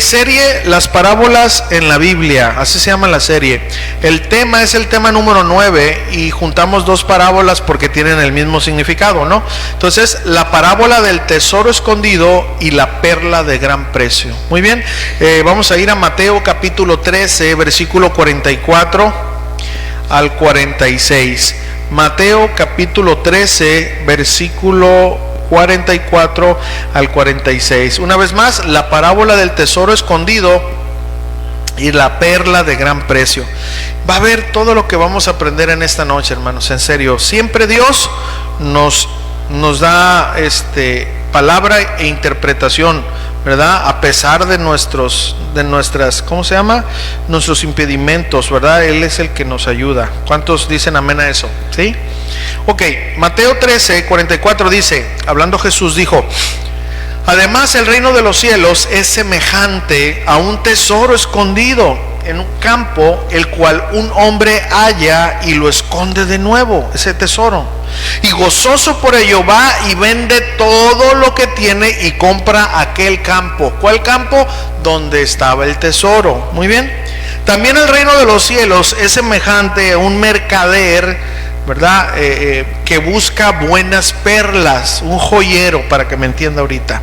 serie Las parábolas en la Biblia, así se llama la serie. El tema es el tema número 9 y juntamos dos parábolas porque tienen el mismo significado, ¿no? Entonces, la parábola del tesoro escondido y la perla de gran precio. Muy bien, vamos a ir a Mateo capítulo 13, versículo 44 al 46. Mateo capítulo 13, versículo 44 al 46. Una vez más, la parábola del tesoro escondido y la perla de gran precio. Va a ver todo lo que vamos a aprender en esta noche, hermanos, en serio. Siempre Dios nos da palabra e interpretación, ¿verdad? A pesar de nuestras, ¿cómo se llama? Nuestros impedimentos, ¿verdad? Él es el que nos ayuda. ¿Cuántos dicen amén a eso? ¿Sí? Ok, Mateo 13, 44 dice, hablando Jesús, dijo: además el reino de los cielos es semejante a un tesoro escondido en un campo, el cual un hombre halla y lo esconde de nuevo, ese tesoro, y gozoso por ello va y vende todo lo que tiene y compra aquel campo. ¿Cuál campo? Donde estaba el tesoro. Muy bien. También el reino de los cielos es semejante a un mercader, ¿verdad? Que busca buenas perlas, un joyero, para que me entienda ahorita,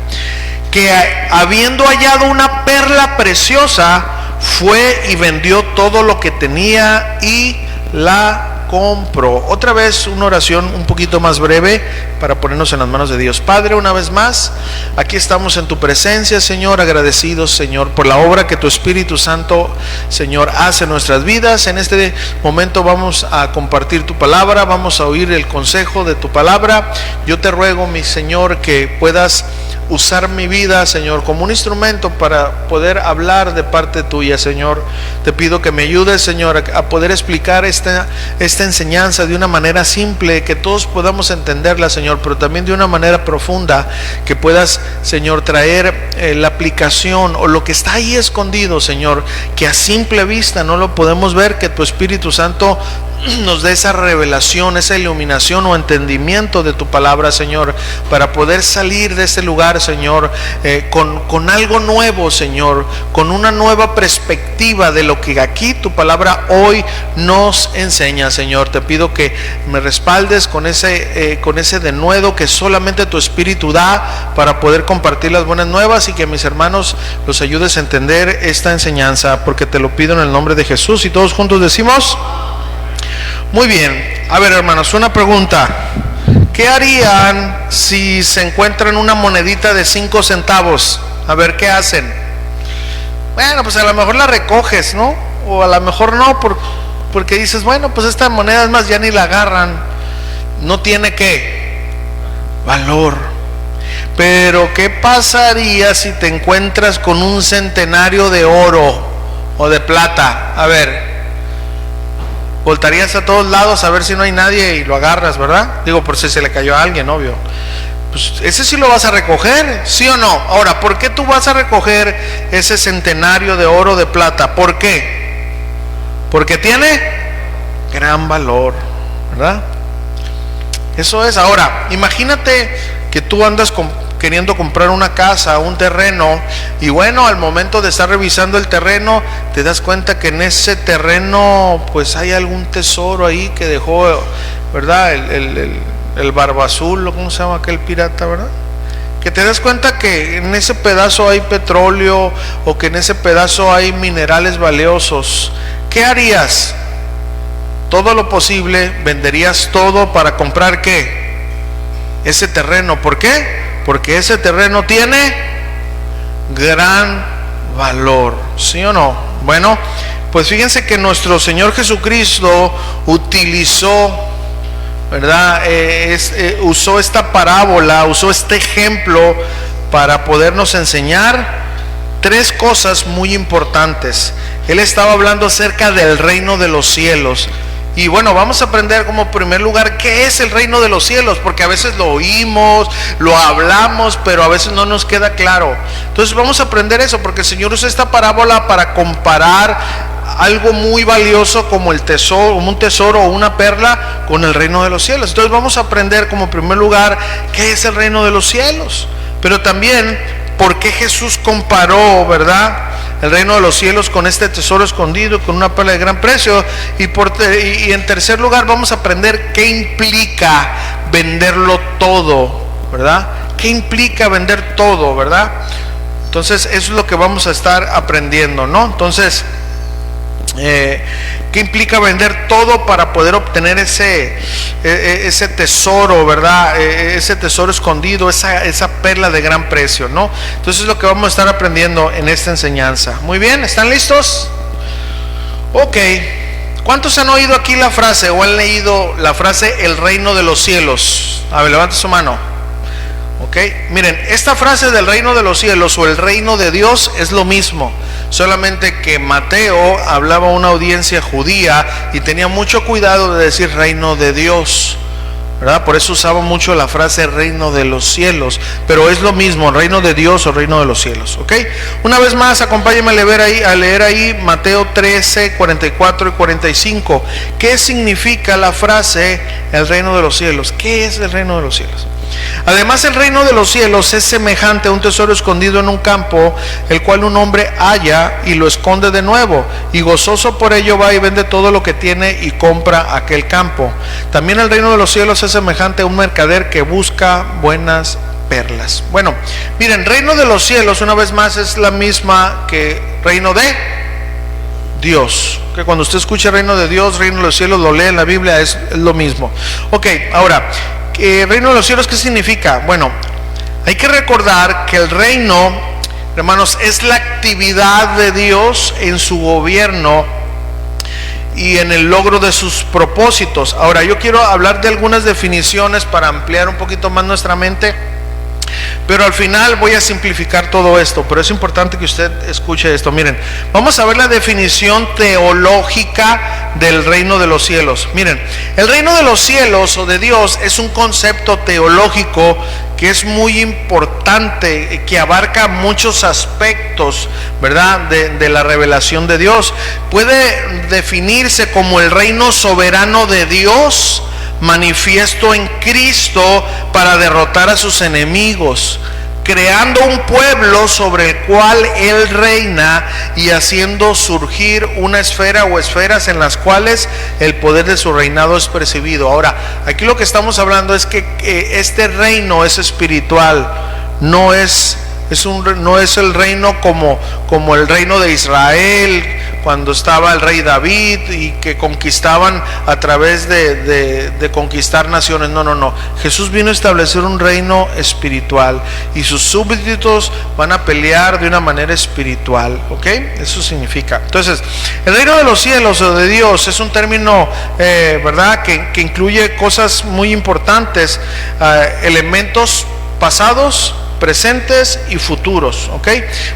que habiendo hallado una perla preciosa, fue y vendió todo lo que tenía y la compró. Otra vez una oración un poquito más breve para ponernos en las manos de Dios. Padre, una vez más, aquí estamos en tu presencia, Señor, agradecidos, Señor, por la obra que tu Espíritu Santo, Señor, hace en nuestras vidas. En este momento vamos a compartir tu palabra, vamos a oír el consejo de tu palabra. Yo te ruego, mi Señor, que puedas usar mi vida, Señor, como un instrumento para poder hablar de parte tuya, Señor. Te pido que me ayudes, Señor, a poder explicar esta enseñanza de una manera simple, que todos podamos entenderla, Señor, pero también de una manera profunda, que puedas, Señor, traer la aplicación o lo que está ahí escondido, Señor, que a simple vista no lo podemos ver, que tu Espíritu Santo nos dé esa revelación, esa iluminación o entendimiento de tu palabra, Señor, para poder salir de este lugar, Señor, con algo nuevo, Señor, con una nueva perspectiva de lo que aquí tu palabra hoy nos enseña, Señor. Te pido que me respaldes con ese denuedo que solamente tu Espíritu da para poder compartir las buenas nuevas, y que mis hermanos los ayudes a entender esta enseñanza, porque te lo pido en el nombre de Jesús. Y todos juntos decimos: muy bien. A ver, hermanos, una pregunta. ¿Qué harían si se encuentran una monedita de 5 centavos? A ver, ¿qué hacen? Bueno, pues a lo mejor la recoges, ¿no? O a lo mejor no, porque dices, bueno, pues esta moneda, es más, ya ni la agarran. No tiene ¿qué? Valor. Pero ¿qué pasaría si te encuentras con un centenario de oro o de plata? A ver, voltarías a todos lados a ver si no hay nadie y lo agarras, ¿verdad? Digo, por si se le cayó a alguien, obvio. Pues ese sí lo vas a recoger, ¿sí o no? Ahora, ¿por qué tú vas a recoger ese centenario de oro, de plata? ¿Por qué? Porque tiene gran valor, ¿verdad? Eso es. Ahora, imagínate que tú andas queriendo comprar una casa, un terreno, y bueno, al momento de estar revisando el terreno, te das cuenta que en ese terreno pues hay algún tesoro ahí que dejó, ¿verdad? El barba azul, ¿cómo se llama aquel pirata, verdad? Que te das cuenta que en ese pedazo hay petróleo, o que en ese pedazo hay minerales valiosos. ¿Qué harías? Todo lo posible, venderías todo para comprar ¿qué? Ese terreno. ¿Por qué? Porque ese terreno tiene gran valor, ¿sí o no? Bueno, pues fíjense que nuestro Señor Jesucristo utilizó, ¿verdad? Usó esta parábola, usó este ejemplo para podernos enseñar 3 cosas muy importantes. Él estaba hablando acerca del reino de los cielos. Y bueno, vamos a aprender como primer lugar qué es el reino de los cielos, porque a veces lo oímos, lo hablamos, pero a veces no nos queda claro. Entonces vamos a aprender eso, porque el Señor usa esta parábola para comparar algo muy valioso como el tesoro, como un tesoro o una perla, con el reino de los cielos. Entonces vamos a aprender como primer lugar qué es el reino de los cielos, pero también por qué Jesús comparó, ¿verdad?, El reino de los cielos con este tesoro escondido, con una perla de gran precio. Y en tercer lugar vamos a aprender qué implica venderlo todo, ¿verdad? ¿Qué implica vender todo, verdad? Entonces eso es lo que vamos a estar aprendiendo, ¿no? Entonces, ¿qué implica vender todo para poder obtener ese tesoro, verdad? Ese tesoro escondido, esa perla de gran precio, ¿no? Entonces es lo que vamos a estar aprendiendo en esta enseñanza. Muy bien, ¿están listos? Ok. ¿Cuántos han oído aquí la frase o han leído la frase el reino de los cielos? A ver, levante su mano. Ok, miren, esta frase del reino de los cielos o el reino de Dios es lo mismo, solamente que Mateo hablaba a una audiencia judía y tenía mucho cuidado de decir reino de Dios, ¿verdad? Por eso usaba mucho la frase reino de los cielos, pero es lo mismo, reino de Dios o reino de los cielos, ¿ok? Una vez más, acompáñenme a leer ahí Mateo 13, 44 y 45. ¿Qué significa la frase el reino de los cielos? ¿Qué es el reino de los cielos? Además, el reino de los cielos es semejante a un tesoro escondido en un campo, el cual un hombre halla y lo esconde de nuevo, y gozoso por ello va y vende todo lo que tiene y compra aquel campo. También el reino de los cielos es semejante a un mercader que busca buenas perlas. Bueno, miren, reino de los cielos, una vez más, es la misma que reino de Dios. Que cuando usted escucha reino de Dios, reino de los cielos, lo lee en la Biblia, es lo mismo. Ok, ahora, reino de los cielos, ¿qué significa? Bueno, hay que recordar que el reino, hermanos, es la actividad de Dios en su gobierno y en el logro de sus propósitos. Ahora, yo quiero hablar de algunas definiciones para ampliar un poquito más nuestra mente, pero al final voy a simplificar todo esto, pero es importante que usted escuche esto. Miren, vamos a ver la definición teológica del reino de los cielos. Miren, el reino de los cielos o de Dios es un concepto teológico que es muy importante, que abarca muchos aspectos, ¿verdad?, de la revelación de Dios. Puede definirse como el reino soberano de Dios, manifiesto en Cristo para derrotar a sus enemigos, creando un pueblo sobre el cual Él reina y haciendo surgir una esfera o esferas en las cuales el poder de su reinado es percibido. Ahora, aquí lo que estamos hablando es que este reino es espiritual, no es el reino como el reino de Israel cuando estaba el rey David y que conquistaban a través de conquistar naciones. No. Jesús vino a establecer un reino espiritual y sus súbditos van a pelear de una manera espiritual, ¿ok? Eso significa. Entonces, el reino de los cielos o de Dios es un término, ¿verdad?, que incluye cosas muy importantes, elementos pasados, presentes y futuros, ¿ok?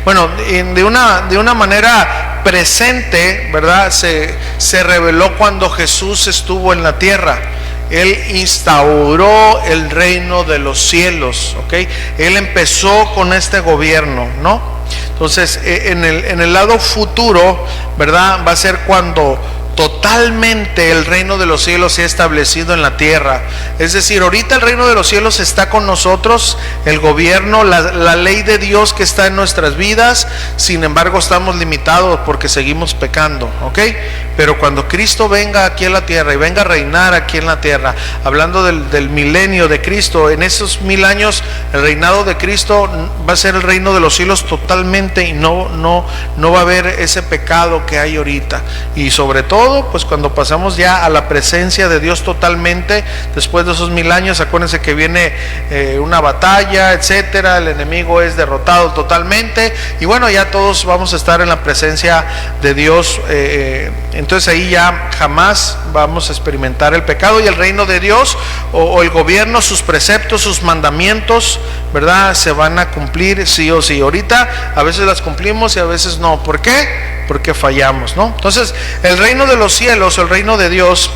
Bueno, de una manera presente, ¿verdad?, se reveló cuando Jesús estuvo en la tierra. Él instauró el reino de los cielos, ¿ok? Él empezó con este gobierno, ¿no? Entonces, en el lado futuro, ¿verdad?, va a ser cuando totalmente el reino de los cielos se ha establecido en la tierra. Es decir, ahorita el reino de los cielos está con nosotros, el gobierno, la ley de Dios que está en nuestras vidas. Sin embargo, estamos limitados porque seguimos pecando, ¿ok? Pero cuando Cristo venga aquí a la tierra y venga a reinar aquí en la tierra, hablando del milenio de Cristo, en esos 1000 años el reinado de Cristo va a ser el reino de los cielos totalmente, y no va a haber ese pecado que hay ahorita. Y sobre todo, pues cuando pasamos ya a la presencia de Dios totalmente, después de esos 1000 años, acuérdense que viene una batalla, etcétera, el enemigo es derrotado totalmente, y bueno, ya todos vamos a estar en la presencia de Dios. Entonces ahí ya jamás vamos a experimentar el pecado, y el reino de Dios o el gobierno, sus preceptos, sus mandamientos, ¿verdad?, se van a cumplir sí o sí. Ahorita a veces las cumplimos y a veces no. ¿Por qué? Porque fallamos, ¿no? Entonces, el reino de los cielos o el reino de Dios,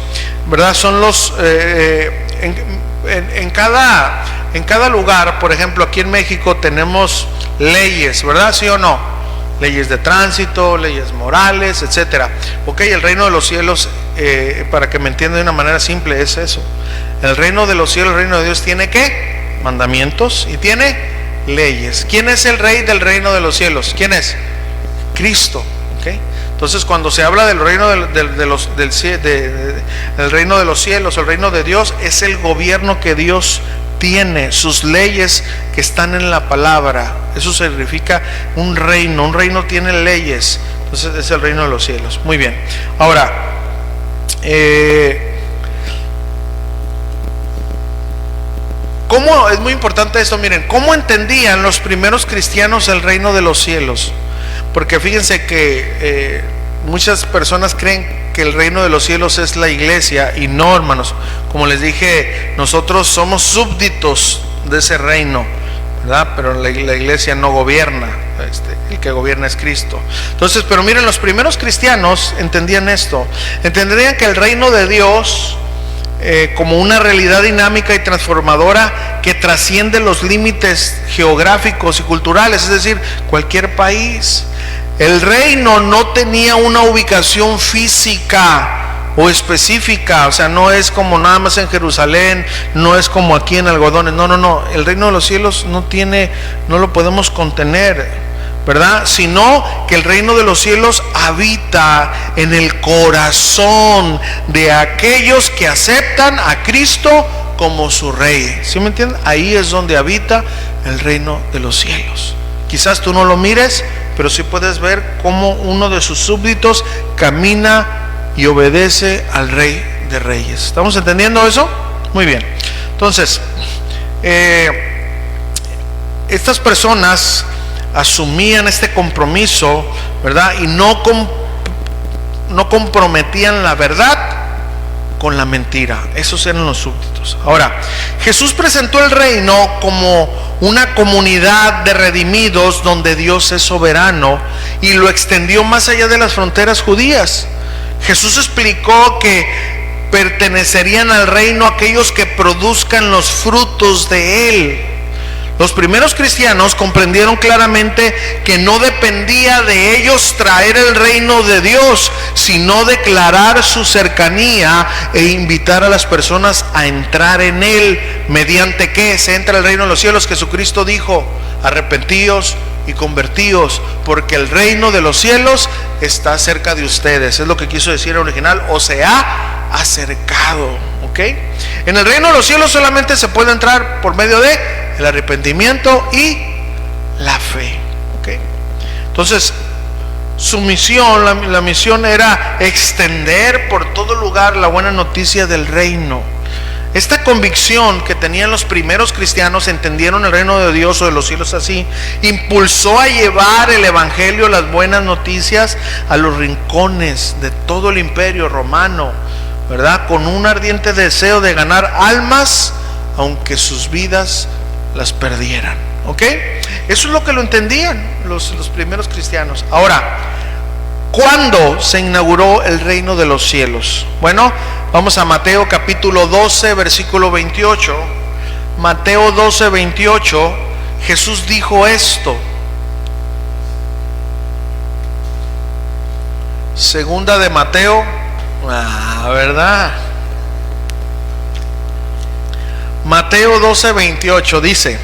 ¿verdad?, son los en cada lugar. Por ejemplo, aquí en México tenemos leyes, ¿verdad? ¿Sí o no? Leyes de tránsito, leyes morales, etcétera. Ok, el reino de los cielos, para que me entiendan de una manera simple, es eso. El reino de los cielos, el reino de Dios tiene ¿qué? Mandamientos y tiene leyes. ¿Quién es el rey del reino de los cielos? ¿Quién es? Cristo. ¿Okay? Entonces, cuando se habla del reino del reino de los cielos, el reino de Dios, es el gobierno que Dios tiene, sus leyes que están en la palabra. Eso significa un reino tiene leyes. Entonces es el reino de los cielos. Muy bien. Ahora, ¿cómo es muy importante esto? Miren, ¿cómo entendían los primeros cristianos el reino de los cielos? Porque fíjense que muchas personas creen que el reino de los cielos es la iglesia, y no, hermanos. Como les dije, nosotros somos súbditos de ese reino, ¿verdad? Pero la iglesia no gobierna, el que gobierna es Cristo. Entonces, pero miren, los primeros cristianos entendían esto, entendían que el reino de Dios como una realidad dinámica y transformadora que trasciende los límites geográficos y culturales, es decir, cualquier país. El reino no tenía una ubicación física o específica, o sea, no es como nada más en Jerusalén, no es como aquí en Algodones, no, el reino de los cielos no lo podemos contener, ¿verdad? Sino que el reino de los cielos habita en el corazón de aquellos que aceptan a Cristo como su Rey. ¿Sí me entienden? Ahí es donde habita el reino de los cielos. Quizás tú no lo mires, pero sí puedes ver cómo uno de sus súbditos camina y obedece al Rey de Reyes. ¿Estamos entendiendo eso? Muy bien. Entonces, estas personas asumían este compromiso, ¿verdad? Y no comprometían la verdad con la mentira. Esos eran los súbditos. Ahora, Jesús presentó el reino como una comunidad de redimidos donde Dios es soberano, y lo extendió más allá de las fronteras judías. Jesús explicó que pertenecerían al reino aquellos que produzcan los frutos de él. Los primeros cristianos comprendieron claramente que no dependía de ellos traer el reino de Dios, sino declarar su cercanía e invitar a las personas a entrar en él. ¿Mediante qué se entra el reino de los cielos? Jesucristo dijo: arrepentíos y convertíos, porque el reino de los cielos está cerca de ustedes. Es lo que quiso decir el original: o se ha acercado. ¿Ok? En el reino de los cielos solamente se puede entrar por medio de el arrepentimiento y la fe. ¿Ok? Entonces, su misión, la misión era extender por todo lugar la buena noticia del reino. Esta convicción que tenían los primeros cristianos, entendieron el reino de Dios o de los cielos así, impulsó a llevar el evangelio, las buenas noticias, a los rincones de todo el imperio romano, ¿verdad? Con un ardiente deseo de ganar almas, aunque sus vidas las perdieran. ¿Ok? Eso es lo que lo entendían los primeros cristianos. Ahora, ¿cuándo se inauguró el reino de los cielos? Bueno, vamos a Mateo capítulo 12, versículo 28. Mateo 12, 28. Jesús dijo esto. Segunda de Mateo, ¿verdad? Mateo 12, 28 dice,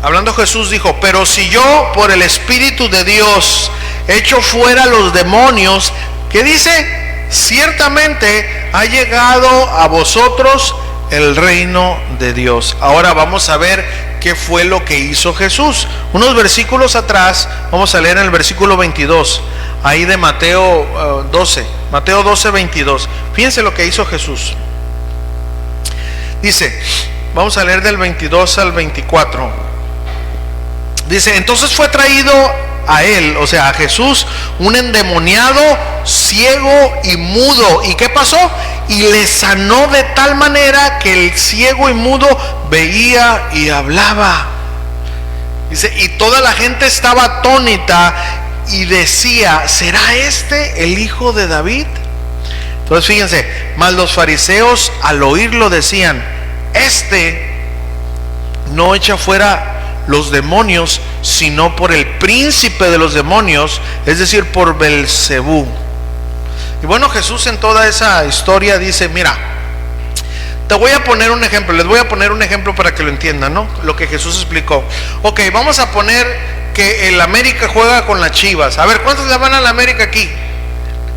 hablando Jesús, dijo: pero si yo por el Espíritu de Dios echo fuera los demonios, ¿qué dice? Ciertamente ha llegado a vosotros el reino de Dios. Ahora vamos a ver qué fue lo que hizo Jesús. Unos versículos atrás, vamos a leer en el versículo 22, ahí de Mateo 12, Mateo 12, 22. Fíjense lo que hizo Jesús. Dice, vamos a leer del 22 al 24. Dice: entonces fue traído a él, o sea, a Jesús, un endemoniado, ciego y mudo. ¿Y qué pasó? Y le sanó de tal manera que el ciego y mudo veía y hablaba. Dice: y toda la gente estaba atónita y decía: ¿será este el hijo de David? Entonces fíjense, mas los fariseos al oírlo decían: este no echa fuera los demonios, sino por el príncipe de los demonios, es decir, por Belcebú. Y bueno, Jesús en toda esa historia dice: mira, te voy a poner un ejemplo, les voy a poner un ejemplo para que lo entiendan, ¿no? Lo que Jesús explicó. Ok, vamos a poner que el América juega con las Chivas. A ver, ¿cuántos le van a la América aquí?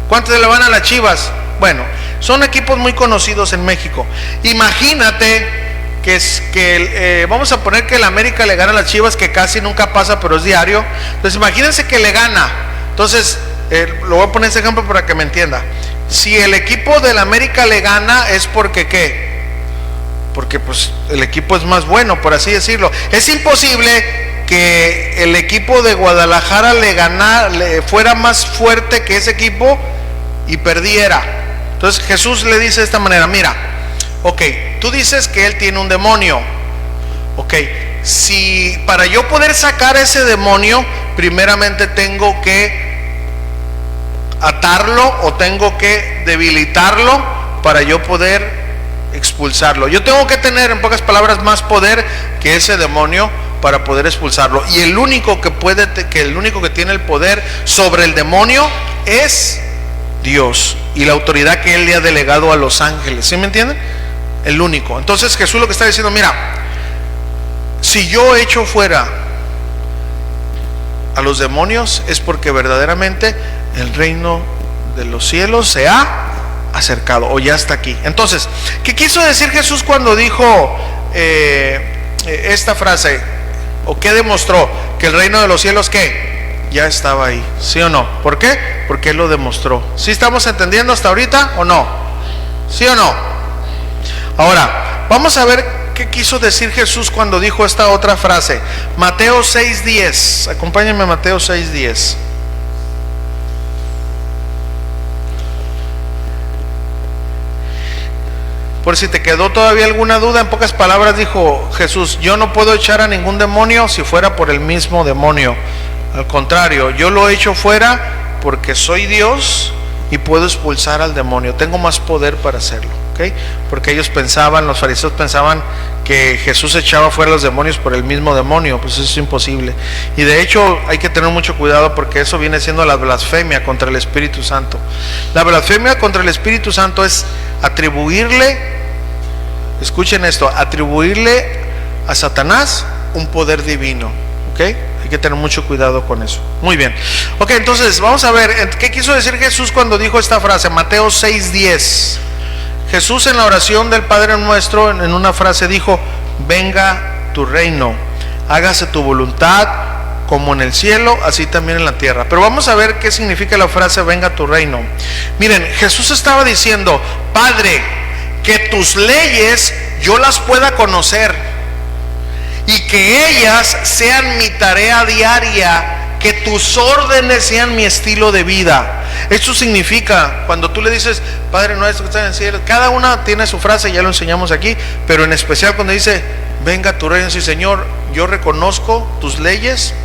¿Cuántos le van a las Chivas? Bueno, son equipos muy conocidos en México. Imagínate vamos a poner que el América le gana a las Chivas, que casi nunca pasa, pero es diario. Entonces imagínense que le gana. Entonces, lo voy a poner ese ejemplo para que me entienda. Si el equipo del América le gana, es porque ¿qué? Porque pues el equipo es más bueno, por así decirlo. Es imposible que el equipo de Guadalajara fuera más fuerte que ese equipo y perdiera. Entonces Jesús le dice de esta manera: mira, ok, tú dices que él tiene un demonio. Ok, si para yo poder sacar a ese demonio, primeramente tengo que atarlo o tengo que debilitarlo para yo poder expulsarlo. Yo tengo que tener, en pocas palabras, más poder que ese demonio para poder expulsarlo. Y el único que tiene el poder sobre el demonio es Dios, y la autoridad que él le ha delegado a los ángeles. ¿Sí me entienden? El único. Entonces Jesús lo que está diciendo: mira, si yo echo fuera a los demonios, es porque verdaderamente el reino de los cielos se ha acercado o ya está aquí. Entonces, ¿qué quiso decir Jesús cuando dijo esta frase? ¿O qué demostró? Que el reino de los cielos, ¿qué? Ya estaba ahí, ¿sí o no? ¿Por qué? Porque él lo demostró. ¿Sí estamos entendiendo hasta ahorita o no? ¿Sí o no? Ahora, vamos a ver qué quiso decir Jesús cuando dijo esta otra frase. Mateo 6:10. Acompáñenme a Mateo 6:10. Por si te quedó todavía alguna duda, en pocas palabras dijo Jesús: yo no puedo echar a ningún demonio si fuera por el mismo demonio. Al contrario, yo lo echo fuera porque soy Dios y puedo expulsar al demonio. Tengo más poder para hacerlo, ¿ok? Porque los fariseos pensaban que Jesús echaba fuera los demonios por el mismo demonio. Pues eso es imposible. Y de hecho hay que tener mucho cuidado, porque eso viene siendo la blasfemia contra el Espíritu Santo. La blasfemia contra el Espíritu Santo es atribuirle, escuchen esto, atribuirle a Satanás un poder divino, ¿ok? Hay que tener mucho cuidado con eso. Muy bien. Ok, entonces vamos a ver qué quiso decir Jesús cuando dijo esta frase. Mateo 6:10. Jesús, en la oración del Padre Nuestro, en una frase dijo: venga tu reino, hágase tu voluntad como en el cielo, así también en la tierra. Pero vamos a ver qué significa la frase venga tu reino. Miren, Jesús estaba diciendo: Padre, que tus leyes yo las pueda conocer y que ellas sean mi tarea diaria, que tus órdenes sean mi estilo de vida. Eso significa, cuando tú le dices Padre nuestro que estás en el cielo, cada una tiene su frase, ya lo enseñamos aquí, pero en especial cuando dice venga tu reino, sí, Señor, yo reconozco tus leyes,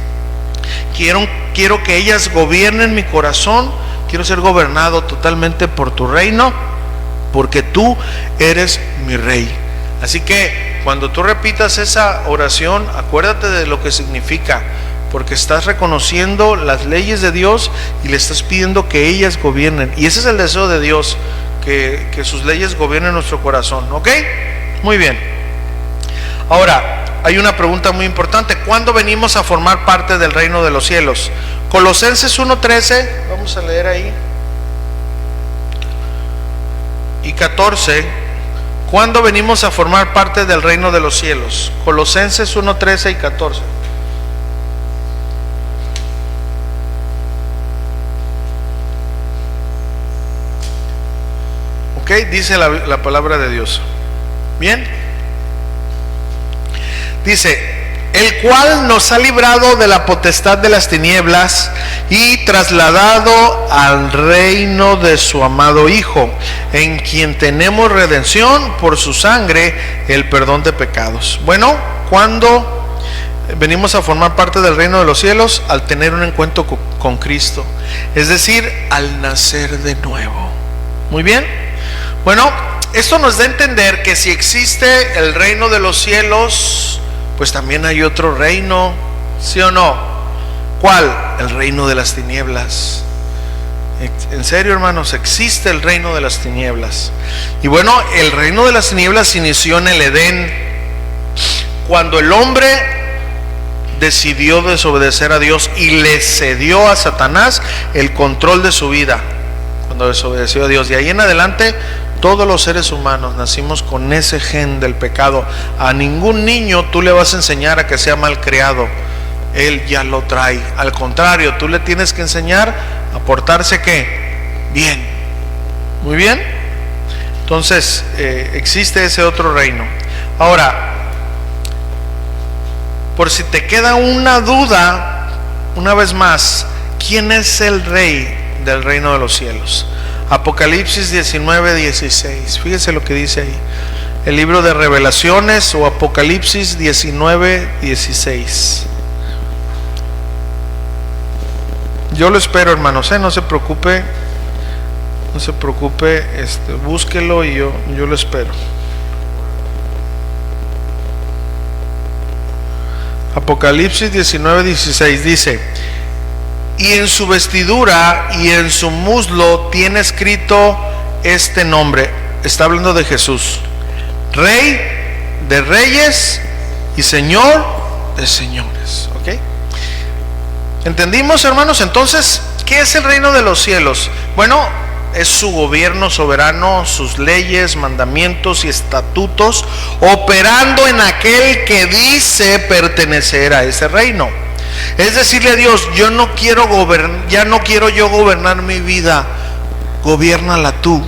quiero que ellas gobiernen mi corazón, quiero ser gobernado totalmente por tu reino, porque tú eres mi rey. Así que cuando tú repitas esa oración, acuérdate de lo que significa, porque estás reconociendo las leyes de Dios y le estás pidiendo que ellas gobiernen. Y ese es el deseo de Dios, que sus leyes gobiernen nuestro corazón, ¿ok? Muy bien. Ahora, hay una pregunta muy importante: ¿cuándo venimos a formar parte del reino de los cielos? Colosenses 1:13, vamos a leer ahí, y 14. ¿Cuándo venimos a formar parte del reino de los cielos? Colosenses 1:13 y 14. Ok, dice la palabra de Dios. Bien. Dice: el cual nos ha librado de la potestad de las tinieblas y trasladado al reino de su amado Hijo, en quien tenemos redención por su sangre, el perdón de pecados. Bueno, ¿cuándo venimos a formar parte del reino de los cielos? Al tener un encuentro con Cristo, es decir, al nacer de nuevo. Muy bien. Bueno, esto nos da a entender que si existe el reino de los cielos, pues también hay otro reino, ¿sí o no? ¿Cuál? El reino de las tinieblas. En serio, hermanos, existe el reino de las tinieblas. Y bueno, el reino de las tinieblas inició en el Edén, cuando el hombre decidió desobedecer a Dios y le cedió a Satanás el control de su vida cuando desobedeció a Dios. De ahí en adelante todos los seres humanos nacimos con ese gen del pecado. A ningún niño tú le vas a enseñar a que sea malcriado, él ya lo trae. Al contrario, tú le tienes que enseñar a portarse ¿qué? Bien. Muy bien. Entonces existe ese otro reino. Ahora, por si te queda una duda, una vez más, ¿quién es el rey del reino de los cielos? Apocalipsis 19:16. Fíjese lo que dice ahí. El libro de Revelaciones o Apocalipsis 19:16. Yo lo espero, hermanos, no se preocupe. No se preocupe, búsquelo y yo lo espero. Apocalipsis 19:16 dice: y en su vestidura y en su muslo tiene escrito este nombre. Está hablando de Jesús: Rey de reyes y Señor de señores. ¿Ok? ¿Entendimos, hermanos? Entonces, ¿qué es el reino de los cielos? Bueno, es su gobierno soberano, sus leyes, mandamientos y estatutos, operando en aquel que dice pertenecer a ese reino. Es decirle a Dios: yo no quiero gobernar, ya no quiero yo gobernar mi vida, gobiérnala tú.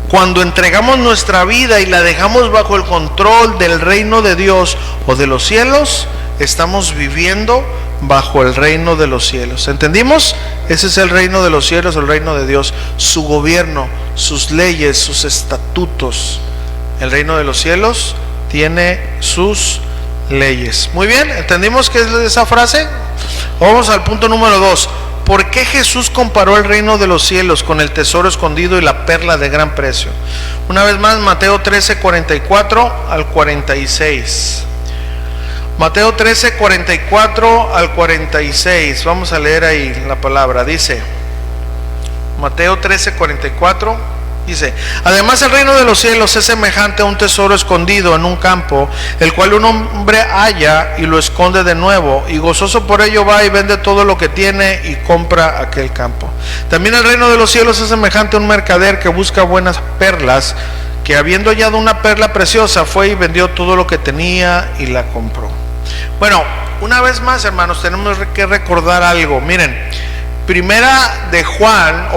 Cuando entregamos nuestra vida y la dejamos bajo el control del reino de Dios o de los cielos, estamos viviendo bajo el reino de los cielos. ¿Entendimos? Ese es el reino de los cielos, el reino de Dios, su gobierno, sus leyes, sus estatutos. El reino de los cielos tiene sus leyes. Muy bien, ¿entendimos qué es esa frase? Vamos al punto número 2. ¿Por qué Jesús comparó el reino de los cielos con el tesoro escondido y la perla de gran precio? Una vez más, Mateo 13:44 al 46. Mateo 13:44 al 46. Vamos a leer ahí la palabra. Dice, Mateo 13:44, dice: además el reino de los cielos es semejante a un tesoro escondido en un campo, el cual un hombre halla y lo esconde de nuevo, y gozoso por ello va y vende todo lo que tiene y compra aquel campo. También el reino de los cielos es semejante a un mercader que busca buenas perlas, que habiendo hallado una perla preciosa fue y vendió todo lo que tenía y la compró. Bueno, una vez más, hermanos, tenemos que recordar algo. Miren, primero de Juan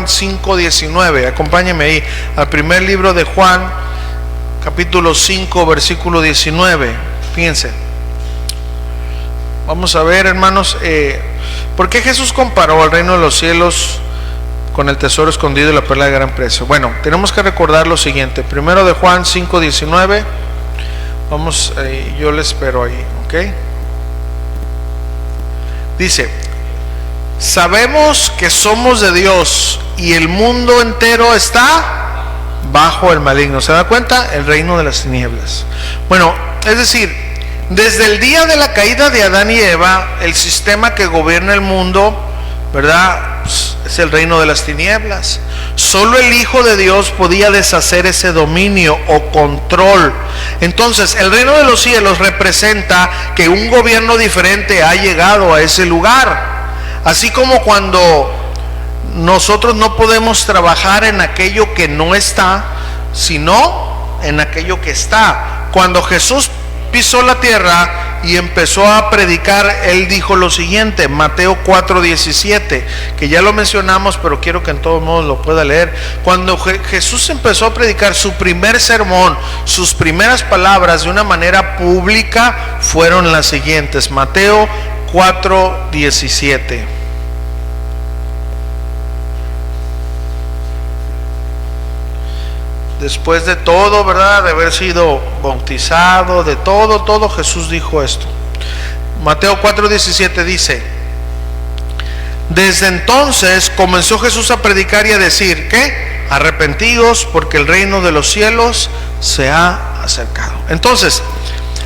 5:19, acompáñenme ahí al primer libro de Juan, capítulo 5, versículo 19. Fíjense, vamos a ver, hermanos, ¿por qué Jesús comparó el reino de los cielos con el tesoro escondido y la perla de gran precio? Bueno, tenemos que recordar lo siguiente. Primero de Juan 5:19. Vamos, yo le espero ahí, ¿ok? Dice: sabemos que somos de Dios y el mundo entero está bajo el maligno. ¿Se da cuenta? El reino de las tinieblas. Bueno, es decir, desde el día de la caída de Adán y Eva, el sistema que gobierna el mundo, ¿verdad?, es el reino de las tinieblas. Solo el Hijo de Dios podía deshacer ese dominio o control. Entonces, el reino de los cielos representa que un gobierno diferente ha llegado a ese lugar. Así como cuando nosotros no podemos trabajar en aquello que no está, sino en aquello que está. Cuando Jesús pisó la tierra y empezó a predicar, él dijo lo siguiente, Mateo 4:17, que ya lo mencionamos, pero quiero que en todos modos lo pueda leer. Cuando Jesús empezó a predicar su primer sermón, sus primeras palabras de una manera pública fueron las siguientes. Mateo 4:17. Después de todo, ¿verdad?, de haber sido bautizado, de todo, Jesús dijo esto. Mateo 4:17 dice: desde entonces comenzó Jesús a predicar y a decir, ¿qué? Arrepentíos, porque el reino de los cielos se ha acercado. Entonces,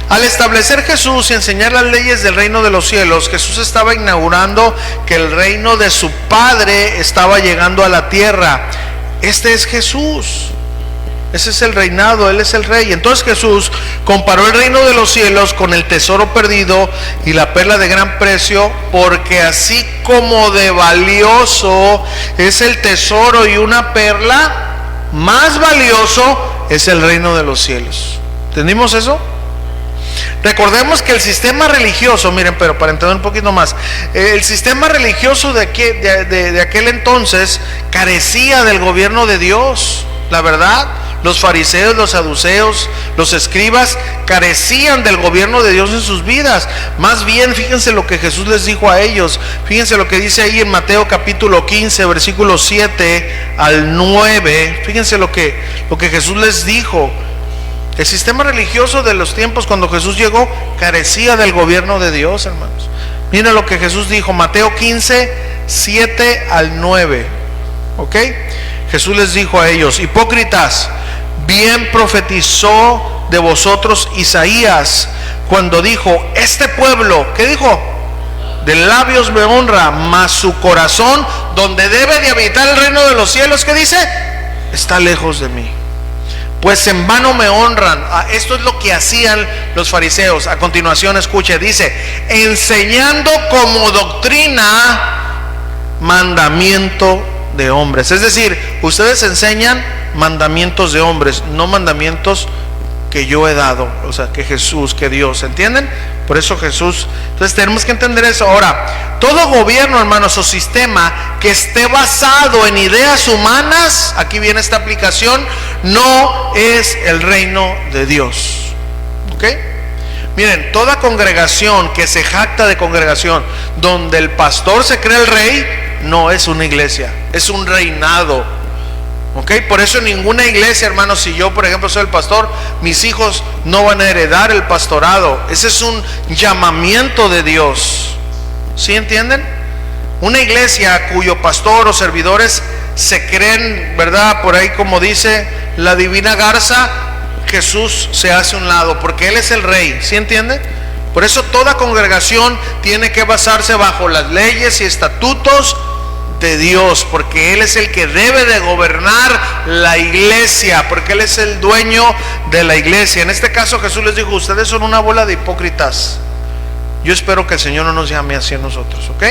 al establecer Jesús y enseñar las leyes del reino de los cielos, Jesús estaba inaugurando que el reino de su Padre estaba llegando a la tierra. Este es Jesús. Ese es el reinado, Él es el rey. Entonces Jesús comparó el reino de los cielos con el tesoro perdido y la perla de gran precio, porque así como de valioso es el tesoro y una perla, más valioso es el reino de los cielos. ¿Entendimos eso? Recordemos que el sistema religioso, miren, pero para entender un poquito más, el sistema religioso de aquel entonces carecía del gobierno de Dios, la verdad. Los fariseos, los saduceos, los escribas carecían del gobierno de Dios en sus vidas. Más bien, fíjense lo que Jesús les dijo a ellos. Fíjense lo que dice ahí en Mateo capítulo 15, versículos 7 al 9. Fíjense lo que Jesús les dijo. El sistema religioso de los tiempos cuando Jesús llegó carecía del gobierno de Dios, hermanos. Miren lo que Jesús dijo, Mateo 15, 7 al 9. ¿Ok? Jesús les dijo a ellos: hipócritas, bien profetizó de vosotros Isaías cuando dijo: este pueblo, ¿qué dijo? De labios me honra, mas su corazón, donde debe de habitar el reino de los cielos, ¿qué dice? Está lejos de mí. Pues en vano me honran. Esto es lo que hacían los fariseos. A continuación escuche, dice: enseñando como doctrina mandamiento de hombres. Es decir, ustedes enseñan mandamientos de hombres, no mandamientos que yo he dado, o sea, que Jesús, que Dios, ¿entienden? Por eso Jesús, entonces tenemos que entender eso. Ahora, todo gobierno, hermanos, o sistema que esté basado en ideas humanas, aquí viene esta aplicación, no es el reino de Dios. ¿Ok? Miren, toda congregación que se jacta de congregación donde el pastor se cree el rey, no es una iglesia, es un reinado. ¿Ok? Por eso en ninguna iglesia, hermanos, si yo por ejemplo soy el pastor, mis hijos no van a heredar el pastorado. Ese es un llamamiento de Dios. ¿Sí entienden? Una iglesia cuyo pastor o servidores se creen, ¿verdad? Por ahí como dice la divina Garza, Jesús se hace a un lado porque Él es el rey. ¿Sí entienden? Por eso toda congregación tiene que basarse bajo las leyes y estatutos de Dios, porque Él es el que debe de gobernar la iglesia, porque Él es el dueño de la iglesia. En este caso Jesús les dijo: ustedes son una bola de hipócritas. Yo espero que el Señor no nos llame así a nosotros, ¿ok?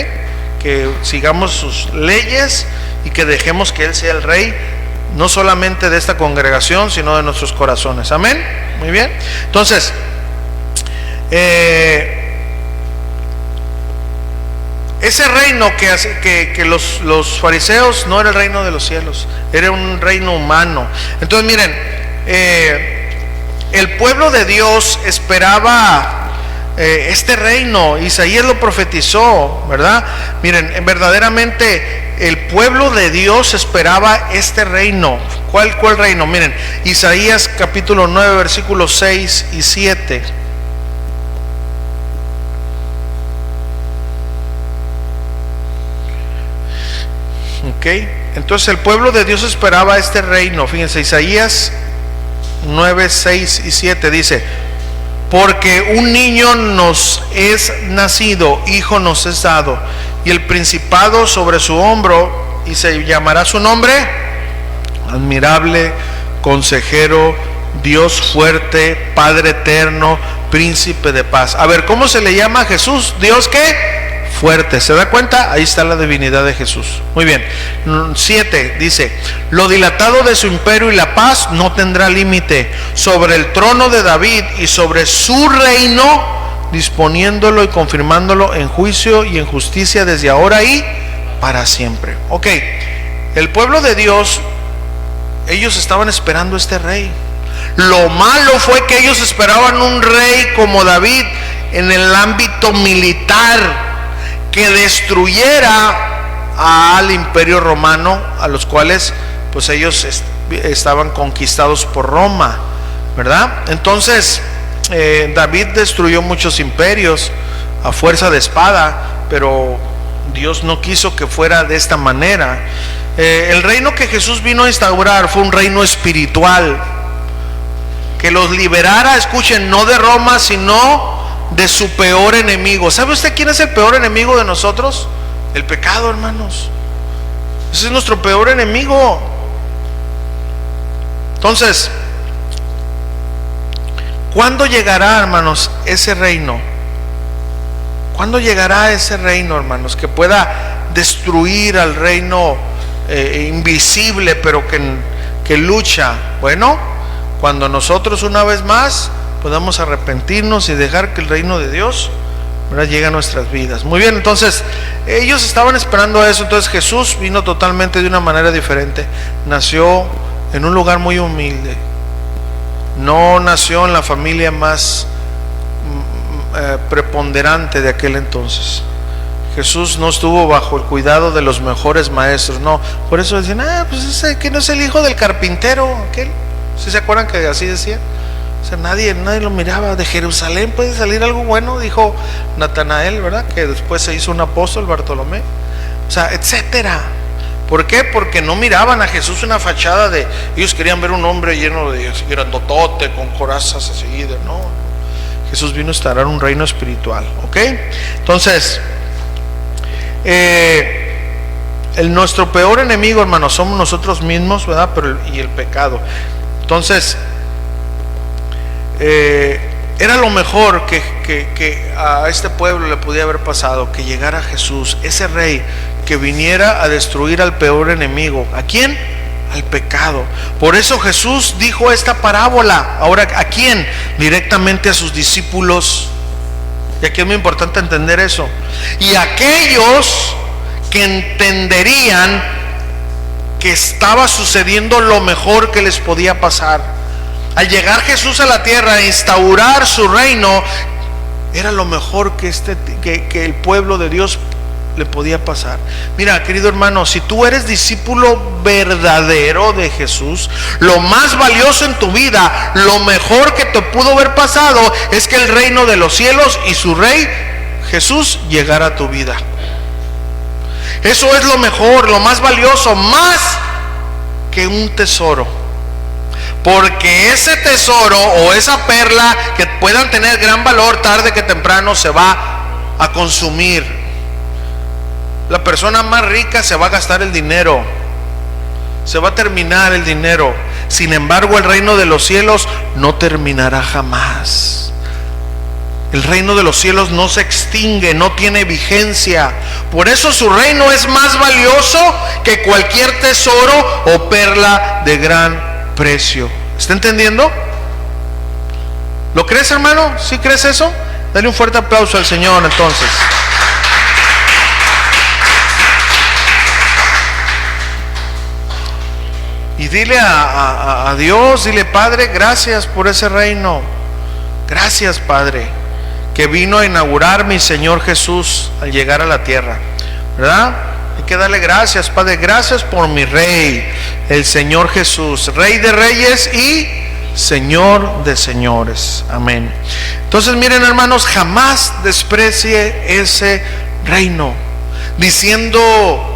Que sigamos sus leyes y que dejemos que Él sea el rey, no solamente de esta congregación, sino de nuestros corazones. Amén. Muy bien. Entonces, ese reino que los fariseos no era el reino de los cielos, era un reino humano. Entonces miren, el pueblo de Dios esperaba este reino. Isaías lo profetizó, ¿verdad? Miren, verdaderamente el pueblo de Dios esperaba este reino. ¿Cuál reino? Miren, Isaías capítulo 9 versículos 6 y 7. Ok, entonces el pueblo de Dios esperaba este reino. Fíjense, Isaías 9, 6 y 7 dice: porque un niño nos es nacido, hijo nos es dado, y el principado sobre su hombro, y se llamará su nombre admirable, consejero, Dios fuerte, Padre eterno, príncipe de paz. A ver, ¿cómo se le llama a Jesús? ¿Dios qué? Fuerte. ¿Se da cuenta? Ahí está la divinidad de Jesús. Muy bien. 7 dice: lo dilatado de su imperio y la paz no tendrá límite sobre el trono de David y sobre su reino, disponiéndolo y confirmándolo en juicio y en justicia desde ahora y para siempre. Ok, el pueblo de Dios, ellos estaban esperando este rey. Lo malo fue que ellos esperaban un rey como David en el ámbito militar, que destruyera al imperio romano, a los cuales pues ellos estaban conquistados por Roma, ¿verdad? Entonces David destruyó muchos imperios a fuerza de espada, pero Dios no quiso que fuera de esta manera. El reino que Jesús vino a instaurar fue un reino espiritual que los liberara, escuchen, no de Roma, sino de su peor enemigo. ¿Sabe usted quién es el peor enemigo de nosotros? El pecado, hermanos. Ese es nuestro peor enemigo. Entonces, ¿cuándo llegará, hermanos, ese reino? ¿Cuándo llegará ese reino, hermanos, que pueda destruir al reino invisible, pero que lucha? Bueno, cuando nosotros una vez más podamos arrepentirnos y dejar que el reino de Dios, ¿verdad?, llegue a nuestras vidas. Muy bien, entonces ellos estaban esperando eso. Entonces Jesús vino totalmente de una manera diferente. Nació en un lugar muy humilde. No nació en la familia más preponderante de aquel entonces. Jesús no estuvo bajo el cuidado de los mejores maestros, no. Por eso decían, pues ese que no es el hijo del carpintero, aquel. ¿Sí se acuerdan que así decían? O sea, nadie lo miraba. De Jerusalén puede salir algo bueno, dijo Natanael, ¿verdad?, que después se hizo un apóstol, Bartolomé. O sea, etcétera. ¿Por qué? Porque no miraban a Jesús una fachada de... Ellos querían ver un hombre lleno de grandotote, con corazas así, no. Jesús vino a instaurar un reino espiritual, ¿ok? Entonces, nuestro peor enemigo, hermanos, somos nosotros mismos, ¿verdad? Y el pecado. Entonces, era lo mejor que a este pueblo le podía haber pasado, que llegara Jesús, ese rey que viniera a destruir al peor enemigo. ¿A quién? Al pecado. Por eso Jesús dijo esta parábola. Ahora, ¿a quién? Directamente a sus discípulos. Y aquí es muy importante entender eso. Y aquellos que entenderían que estaba sucediendo lo mejor que les podía pasar. Al llegar Jesús a la tierra a instaurar su reino, era lo mejor que el pueblo de Dios le podía pasar. Mira, querido hermano, si tú eres discípulo verdadero de Jesús, lo más valioso en tu vida, lo mejor que te pudo haber pasado, es que el reino de los cielos y su rey Jesús llegara a tu vida. Eso es lo mejor, lo más valioso, más que un tesoro. Porque ese tesoro o esa perla que puedan tener gran valor, tarde que temprano se va a consumir. La persona más rica se va a gastar el dinero, se va a terminar el dinero. Sin embargo, el reino de los cielos no terminará jamás. El reino de los cielos no se extingue, no tiene vigencia. Por eso su reino es más valioso que cualquier tesoro o perla de gran precio. ¿Está entendiendo? ¿Lo crees, hermano? ¿Sí crees eso? Dale un fuerte aplauso al Señor entonces. Y dile a Dios, dile: Padre, gracias por ese reino. Gracias, Padre, que vino a inaugurar mi Señor Jesús al llegar a la tierra, ¿verdad? Hay que darle gracias, Padre. Gracias por mi Rey, el Señor Jesús, Rey de reyes y Señor de señores. Amén. Entonces, miren, hermanos, jamás desprecie ese reino diciendo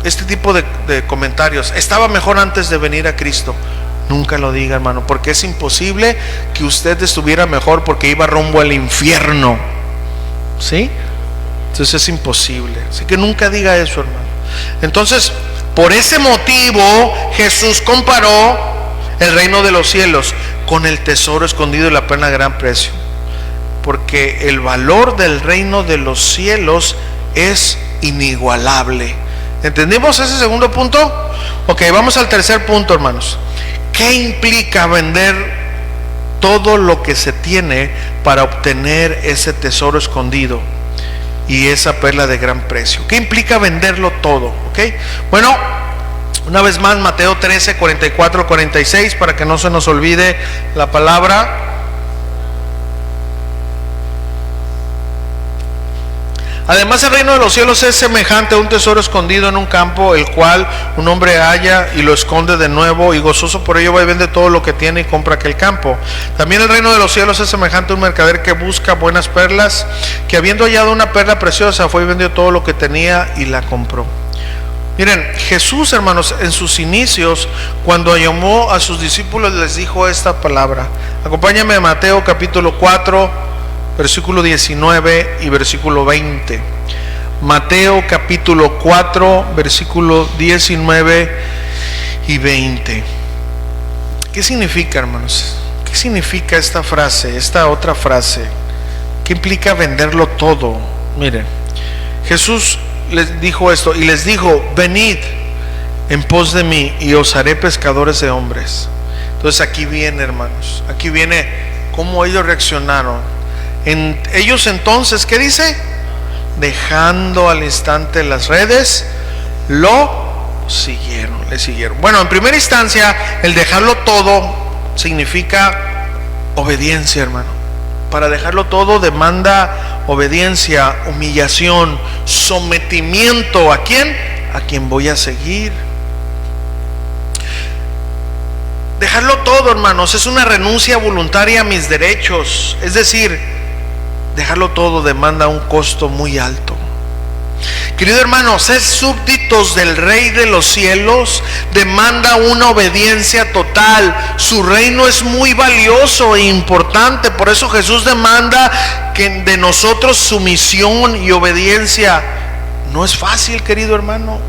este tipo de comentarios: estaba mejor antes de venir a Cristo. Nunca lo diga, hermano, porque es imposible que usted estuviera mejor porque iba rumbo al infierno, ¿sí? Entonces es imposible. Así que nunca diga eso, hermano. Entonces, por ese motivo, Jesús comparó el reino de los cielos con el tesoro escondido y la perla de gran precio. Porque el valor del reino de los cielos es inigualable. ¿Entendimos ese segundo punto? Ok, vamos al tercer punto, hermanos. ¿Qué implica vender todo lo que se tiene para obtener ese tesoro escondido y esa perla de gran precio? ¿Qué implica venderlo todo? Ok, bueno, una vez más, Mateo 13, 44, 46, para que no se nos olvide la palabra. Además, el reino de los cielos es semejante a un tesoro escondido en un campo, el cual un hombre halla y lo esconde de nuevo, y gozoso por ello va y vende todo lo que tiene y compra aquel campo. También el reino de los cielos es semejante a un mercader que busca buenas perlas, que habiendo hallado una perla preciosa, fue y vendió todo lo que tenía y la compró. Miren, Jesús, hermanos, en sus inicios, cuando llamó a sus discípulos, les dijo esta palabra. Acompáñame a Mateo capítulo 4, versículo 19 y versículo 20. Mateo capítulo 4, versículo 19 y 20. ¿Qué significa, hermanos? ¿Qué significa esta frase, esta otra frase? ¿Qué implica venderlo todo? Miren, Jesús les dijo esto y les dijo: venid en pos de mí y os haré pescadores de hombres. Entonces aquí viene, hermanos, aquí viene cómo ellos reaccionaron. Ellos entonces, ¿qué dice? Dejando al instante las redes, lo siguieron, le siguieron. Bueno, en primera instancia, el dejarlo todo significa obediencia, hermano. Para dejarlo todo demanda obediencia, humillación, sometimiento. ¿A quién? A quien voy a seguir. Dejarlo todo, hermanos, es una renuncia voluntaria a mis derechos. Es decir, dejarlo todo demanda un costo muy alto. Querido hermano, ser súbditos del Rey de los cielos demanda una obediencia total. Su reino es muy valioso e importante. Por eso Jesús demanda que de nosotros sumisión y obediencia. No es fácil, querido hermano.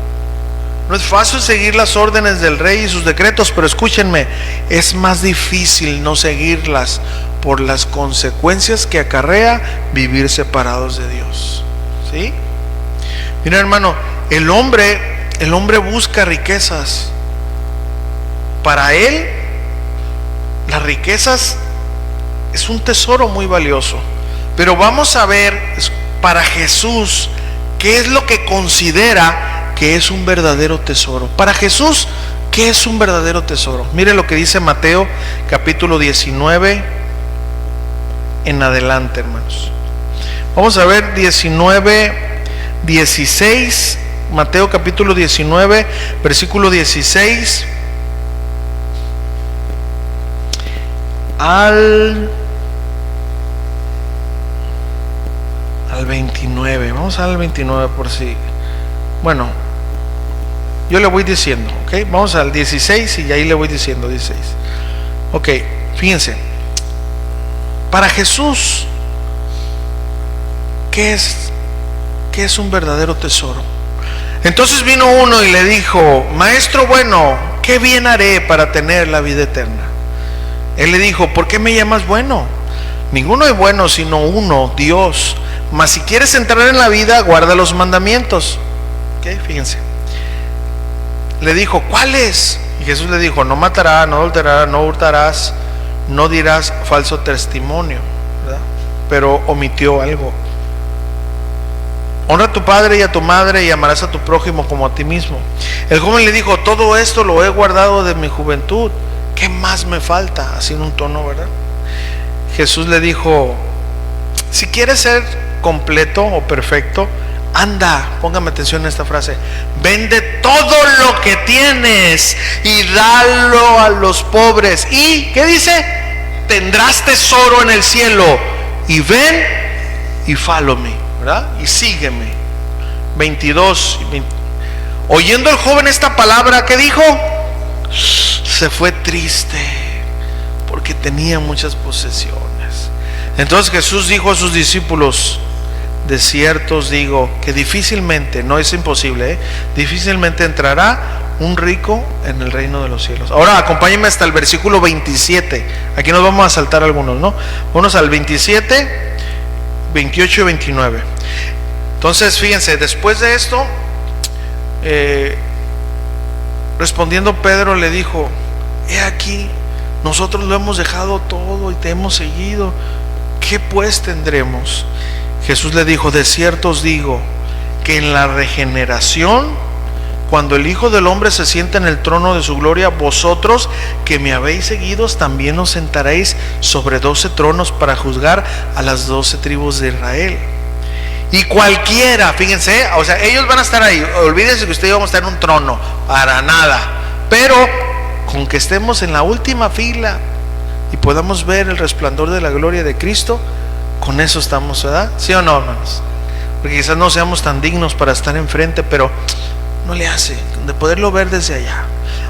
No es fácil seguir las órdenes del Rey y sus decretos, pero escúchenme, es más difícil no seguirlas por las consecuencias que acarrea vivir separados de Dios. ¿Sí? Mira, hermano, el hombre busca riquezas. Para él, las riquezas es un tesoro muy valioso. Pero vamos a ver, para Jesús, ¿qué es lo que considera que es un verdadero tesoro? Para Jesús, ¿qué es un verdadero tesoro? Mire lo que dice Mateo capítulo 19 en adelante, hermanos. Vamos a ver 16, Mateo capítulo 19, versículo 16 al 29. Vamos al 29 por si. Bueno, yo le voy diciendo, ¿ok? Vamos al 16 y ahí le voy diciendo 16. Ok, fíjense. Para Jesús, ¿qué es un verdadero tesoro? Entonces vino uno y le dijo: Maestro bueno, ¿qué bien haré para tener la vida eterna? Él le dijo: ¿por qué me llamas bueno? Ninguno es bueno sino uno, Dios. Mas si quieres entrar en la vida, guarda los mandamientos. ¿Ok? Fíjense. Le dijo: ¿cuáles? Y Jesús le dijo: no matarás, no adulterarás, no hurtarás, no dirás falso testimonio, ¿verdad? Pero omitió algo. Honra a tu padre y a tu madre y amarás a tu prójimo como a ti mismo. El joven le dijo: todo esto lo he guardado de mi juventud, ¿qué más me falta? Así en un tono, ¿verdad? Jesús le dijo: si quieres ser completo o perfecto, anda, póngame atención en esta frase, vende todo lo que tienes y dalo a los pobres. ¿Y qué dice? Tendrás tesoro en el cielo. Y ven y follow me, ¿verdad? Y sígueme. 22. Oyendo el joven esta palabra, ¿qué dijo? Se fue triste porque tenía muchas posesiones. Entonces Jesús dijo a sus discípulos: de cierto os digo que difícilmente, no es imposible, difícilmente entrará un rico en el reino de los cielos. Ahora acompáñenme hasta el versículo 27. Aquí nos vamos a saltar algunos, ¿no? Vamos al 27, 28 y 29. Entonces fíjense, después de esto, respondiendo Pedro le dijo: he aquí, nosotros lo hemos dejado todo y te hemos seguido. ¿Qué pues tendremos? Jesús le dijo: de cierto os digo que en la regeneración, cuando el Hijo del Hombre se sienta en el trono de su gloria, vosotros que me habéis seguido también os sentaréis sobre 12 tronos para juzgar a las 12 tribus de Israel. Y cualquiera, fíjense, o sea, ellos van a estar ahí. Olvídense que ustedes vamos a estar en un trono, para nada. Pero con que estemos en la última fila y podamos ver el resplandor de la gloria de Cristo, con eso estamos, ¿verdad? ¿Sí o no, hermanos? Porque quizás no seamos tan dignos para estar enfrente, pero no le hace, de poderlo ver desde allá.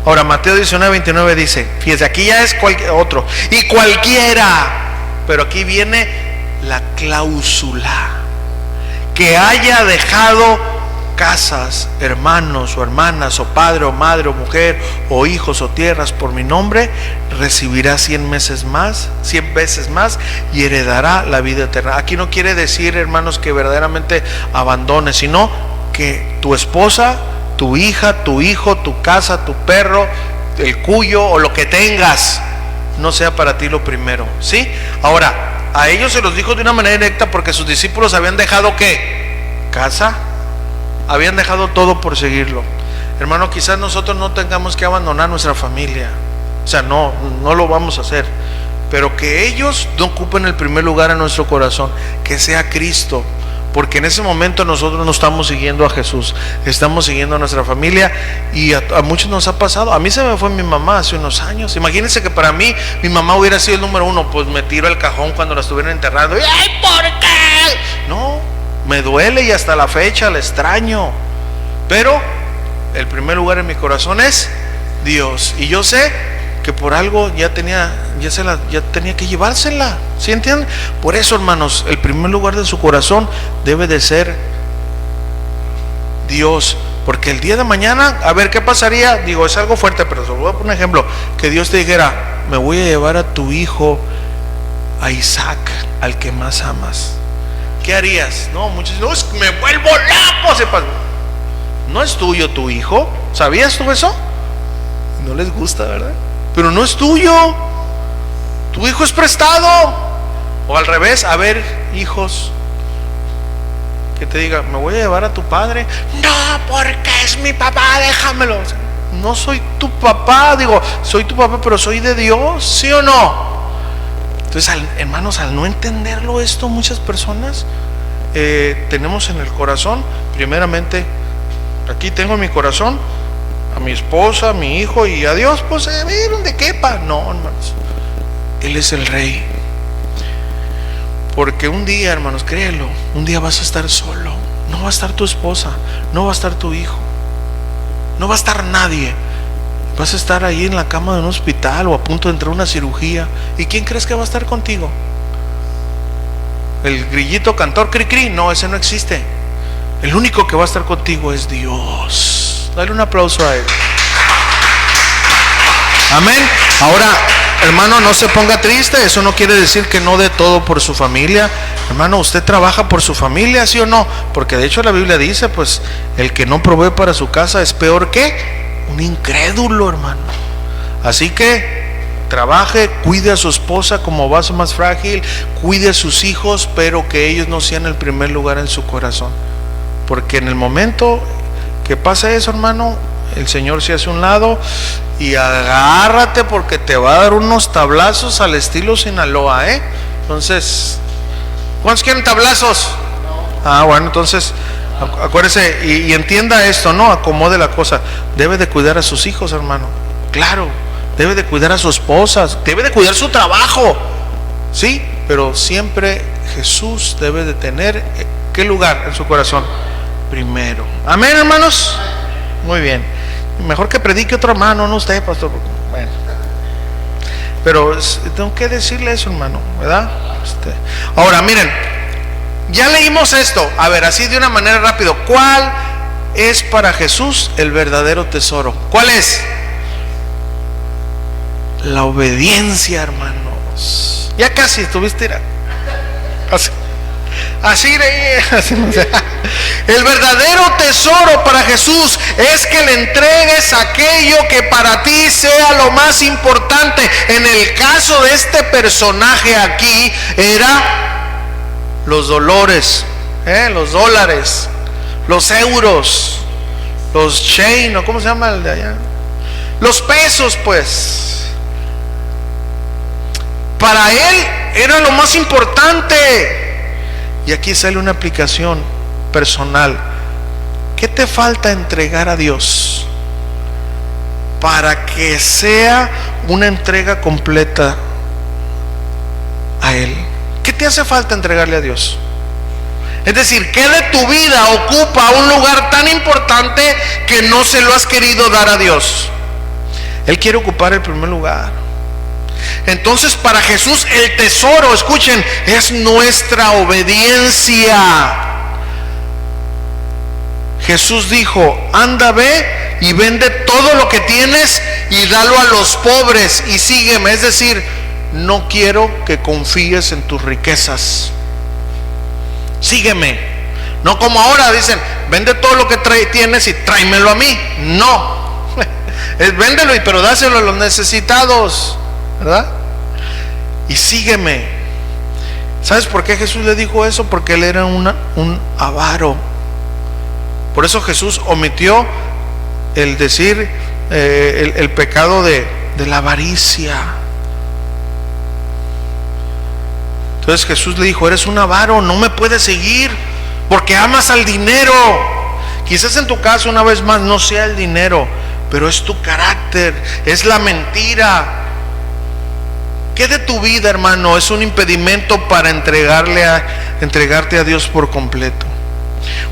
Ahora Mateo 19, 29 dice, fíjese, aquí ya es otro, y cualquiera, pero aquí viene la cláusula, que haya dejado casas, hermanos o hermanas, o padre o madre o mujer, o hijos o tierras por mi nombre, recibirá 100 veces más y heredará la vida eterna. Aquí no quiere decir, hermanos, que verdaderamente abandones, sino que tu esposa, tu hija, tu hijo, tu casa, tu perro, el cuyo o lo que tengas, no sea para ti lo primero, ¿sí? Ahora, a ellos se los dijo de una manera directa porque sus discípulos habían dejado ¿qué? Casa, habían dejado todo por seguirlo. Hermano, quizás nosotros no tengamos que abandonar nuestra familia, o sea, no lo vamos a hacer, pero que ellos no ocupen el primer lugar en nuestro corazón, que sea Cristo. Porque en ese momento nosotros no estamos siguiendo a Jesús, estamos siguiendo a nuestra familia. Y a muchos nos ha pasado. A mí se me fue mi mamá hace unos años. Imagínense que para mí mi mamá hubiera sido el número uno. Pues me tiro al cajón cuando la estuvieran enterrando. ¡Ay, por qué! No, me duele y hasta la fecha la extraño. Pero el primer lugar en mi corazón es Dios. Y yo sé que por algo ya tenía que llevársela, ¿sí entienden? Por eso, hermanos, el primer lugar de su corazón debe de ser Dios, porque el día de mañana, a ver qué pasaría. Digo, es algo fuerte, pero se lo voy a poner un ejemplo. Que Dios te dijera: me voy a llevar a tu hijo, a Isaac, al que más amas. ¿Qué harías? No, muchos dicen: no, es que me vuelvo loco. Sepas, no es tuyo tu hijo. ¿Sabías tú eso? No les gusta, ¿verdad? Pero no es tuyo, tu hijo es prestado. O al revés, a ver, hijos, que te diga: me voy a llevar a tu padre. No, porque es mi papá, déjamelo. No soy tu papá, digo, soy tu papá, pero soy de Dios, ¿sí o no? Entonces, hermanos, al no entenderlo esto, muchas personas tenemos en el corazón, primeramente, aquí tengo en mi corazón a mi esposa, a mi hijo, y a Dios, pues a ver donde quepa. No, hermanos, Él es el Rey. Porque un día, hermanos, créelo, un día vas a estar solo. No va a estar tu esposa, no va a estar tu hijo, no va a estar nadie. Vas a estar ahí en la cama de un hospital o a punto de entrar a una cirugía. ¿Y quién crees que va a estar contigo? ¿El grillito cantor cri cri? No, ese no existe. El único que va a estar contigo es Dios. Dale un aplauso a Él. Amén. Ahora, hermano, no se ponga triste. Eso no quiere decir que no dé todo por su familia. Hermano, usted trabaja por su familia, ¿sí o no? Porque de hecho la Biblia dice, pues, el que no provee para su casa es peor que un incrédulo, hermano. Así que trabaje, cuide a su esposa como vaso más frágil, cuide a sus hijos, pero que ellos no sean el primer lugar en su corazón. Porque en el momento que pasa eso, hermano, el Señor se hace a un lado y agárrate, porque te va a dar unos tablazos al estilo Sinaloa, ¿eh? Entonces, ¿cuántos quieren tablazos? Ah, bueno, entonces acuérdese y entienda esto, ¿no? Acomode la cosa. Debe de cuidar a sus hijos, hermano. Claro, debe de cuidar a su esposa, debe de cuidar su trabajo, sí, pero siempre Jesús debe de tener ¿qué lugar en su corazón? Primero. Amén, hermanos. Muy bien. Mejor que predique otro hermano, no usted, pastor. Bueno, pero tengo que decirle eso, hermano, ¿verdad? Ahora, miren, ya leímos esto. A ver, así de una manera rápido. ¿Cuál es para Jesús el verdadero tesoro? ¿Cuál es? La obediencia, hermanos. Ya casi estuviste así. El verdadero tesoro para Jesús es que le entregues aquello que para ti sea lo más importante. En el caso de este personaje aquí era los dolores, los dólares, los euros, los chain, ¿o cómo se llama el de allá? Los pesos, pues. Para él era lo más importante. Y aquí sale una aplicación personal. ¿Qué te falta entregar a Dios para que sea una entrega completa a Él? ¿Qué te hace falta entregarle a Dios? Es decir, ¿qué de tu vida ocupa un lugar tan importante que no se lo has querido dar a Dios? Él quiere ocupar el primer lugar. Entonces, para Jesús el tesoro, escuchen, es nuestra obediencia. Jesús dijo: anda, ve y vende todo lo que tienes y dalo a los pobres y sígueme. Es decir, no quiero que confíes en tus riquezas, sígueme. No como ahora dicen: vende todo lo que tienes y tráemelo a mí. No, es véndelo, pero dáselo a los necesitados, ¿verdad? Y sígueme. ¿Sabes por qué Jesús le dijo eso? Porque él era un avaro. Por eso Jesús omitió el decir el pecado de la avaricia. Entonces Jesús le dijo: eres un avaro, no me puedes seguir porque amas al dinero. Quizás en tu caso, una vez más, no sea el dinero, pero es tu carácter, es la mentira. ¿Qué de tu vida, hermano, es un impedimento para entregarte a Dios por completo?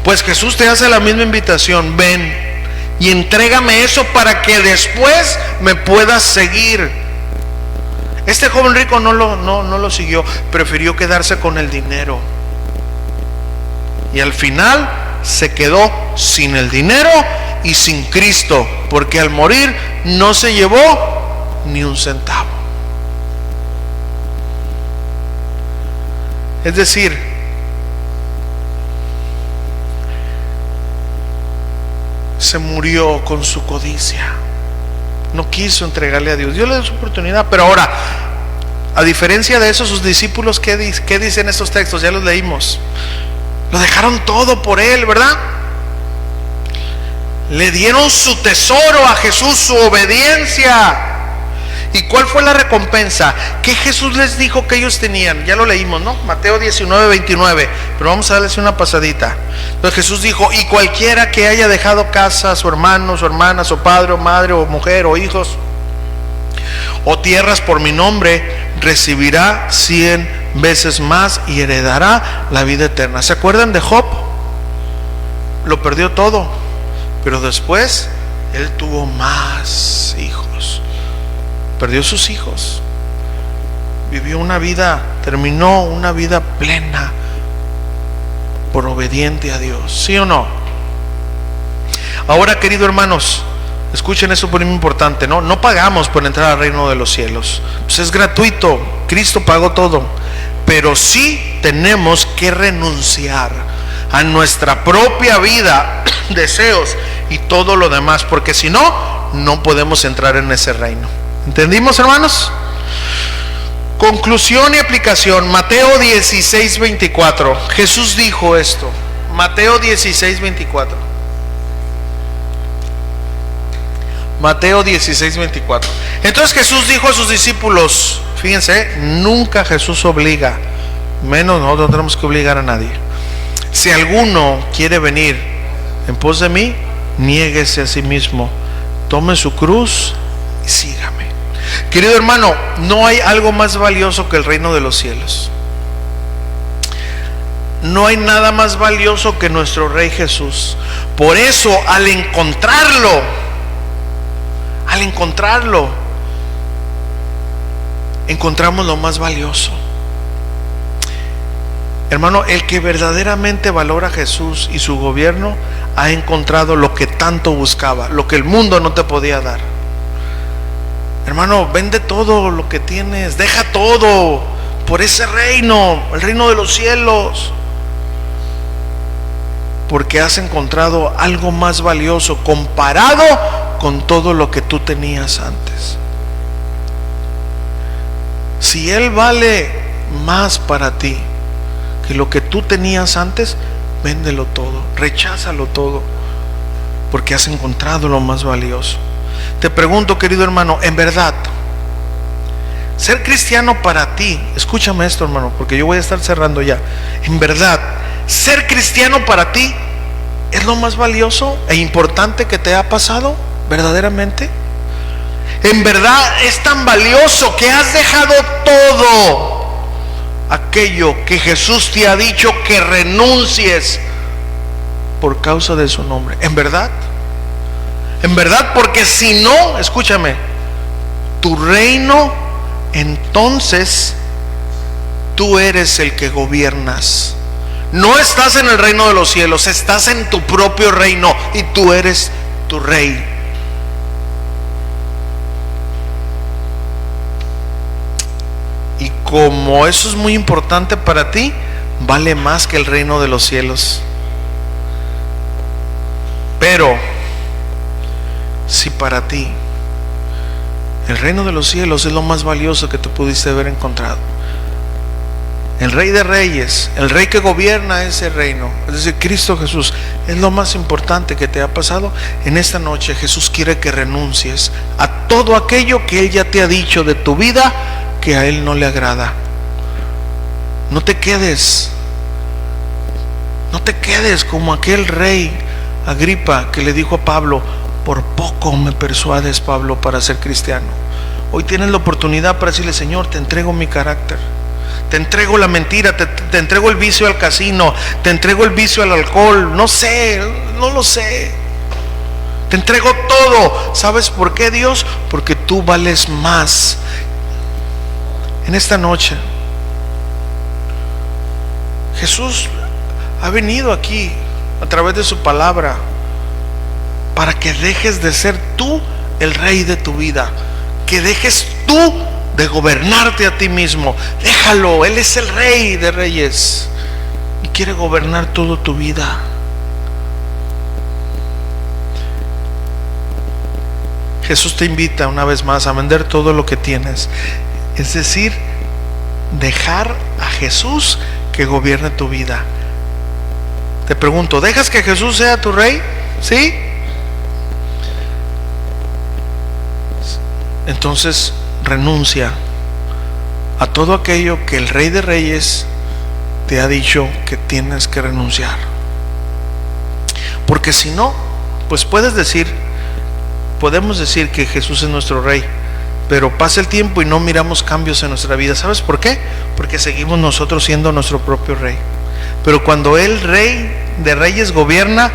Pues Jesús te hace la misma invitación: ven y entrégame eso para que después me puedas seguir. Este joven rico no lo siguió, prefirió quedarse con el dinero. Y al final se quedó sin el dinero y sin Cristo, porque al morir no se llevó ni un centavo. Es decir, se murió con su codicia. No quiso entregarle a Dios. Dios le dio su oportunidad. Pero ahora, a diferencia de eso, sus discípulos, ¿qué dicen estos textos? Ya los leímos. Lo dejaron todo por él, ¿verdad? Le dieron su tesoro a Jesús, su obediencia. ¿Y cuál fue la recompensa? ¿Qué Jesús les dijo que ellos tenían? Ya lo leímos, ¿no? Mateo 19, 29. Pero vamos a darles una pasadita. Entonces Jesús dijo: y cualquiera que haya dejado casa, su hermano, su hermana, su padre o madre o mujer o hijos o tierras por mi nombre, recibirá 100 veces más y heredará la vida eterna. ¿Se acuerdan de Job? Lo perdió todo, pero después él tuvo más hijos. Perdió sus hijos, vivió una vida, terminó una vida plena por obediente a Dios. ¿Sí o no? Ahora, queridos hermanos, escuchen eso por muy importante, ¿no? No pagamos por entrar al reino de los cielos. Pues es gratuito, Cristo pagó todo. Pero sí tenemos que renunciar a nuestra propia vida, deseos y todo lo demás, porque si no, no podemos entrar en ese reino. ¿Entendimos, hermanos? Conclusión y aplicación. Mateo 16, 24. Jesús dijo esto. Mateo 16, 24. Mateo 16, 24. Entonces Jesús dijo a sus discípulos, fíjense, nunca Jesús obliga, menos nosotros no tenemos que obligar a nadie. Si alguno quiere venir en pos de mí, niéguese a sí mismo, tome su cruz y sígame. Querido hermano, no hay algo más valioso que el reino de los cielos. No hay nada más valioso que nuestro Rey Jesús. Por eso, al encontrarlo, encontramos lo más valioso. Hermano, el que verdaderamente valora a Jesús y su gobierno ha encontrado lo que tanto buscaba, lo que el mundo no te podía dar. Hermano, vende todo lo que tienes, deja todo por ese reino, el reino de los cielos, porque has encontrado algo más valioso comparado con todo lo que tú tenías antes. Si Él vale más para ti que lo que tú tenías antes, véndelo todo, recházalo todo, porque has encontrado lo más valioso. Te pregunto, querido hermano, en verdad, ser cristiano para ti, escúchame esto, hermano, porque yo voy a estar cerrando ya. En verdad, ser cristiano para ti es lo más valioso e importante que te ha pasado, verdaderamente. En verdad es tan valioso que has dejado todo aquello que Jesús te ha dicho que renuncies por causa de su nombre. En verdad, porque si no, escúchame, tu reino, entonces tú eres el que gobiernas. No estás en el reino de los cielos, estás en tu propio reino y tú eres tu rey. Y como eso es muy importante para ti, vale más que el reino de los cielos. Pero si para ti el reino de los cielos es lo más valioso que tú pudiste haber encontrado, el Rey de Reyes, el Rey que gobierna ese reino, es decir, Cristo Jesús, es lo más importante que te ha pasado, en esta noche Jesús quiere que renuncies a todo aquello que Él ya te ha dicho de tu vida que a Él no le agrada. No te quedes como aquel rey Agripa que le dijo a Pablo: por poco me persuades, Pablo, para ser cristiano. Hoy tienes la oportunidad para decirle: Señor, te entrego mi carácter, te entrego la mentira, te entrego el vicio al casino, te entrego el vicio al alcohol, no lo sé, te entrego todo. ¿Sabes por qué, Dios? Porque tú vales más. En esta noche Jesús ha venido aquí a través de su palabra para que dejes de ser tú el rey de tu vida, que dejes tú de gobernarte a ti mismo. Déjalo, Él es el Rey de Reyes y quiere gobernar toda tu vida. Jesús te invita una vez más a vender todo lo que tienes, es decir, dejar a Jesús que gobierne tu vida. Te pregunto, ¿dejas que Jesús sea tu rey? ¿Sí? Entonces renuncia a todo aquello que el Rey de Reyes te ha dicho que tienes que renunciar. Porque si no, pues podemos decir que Jesús es nuestro Rey, pero pasa el tiempo y no miramos cambios en nuestra vida. ¿Sabes por qué? Porque seguimos nosotros siendo nuestro propio rey. Pero cuando el Rey de Reyes gobierna,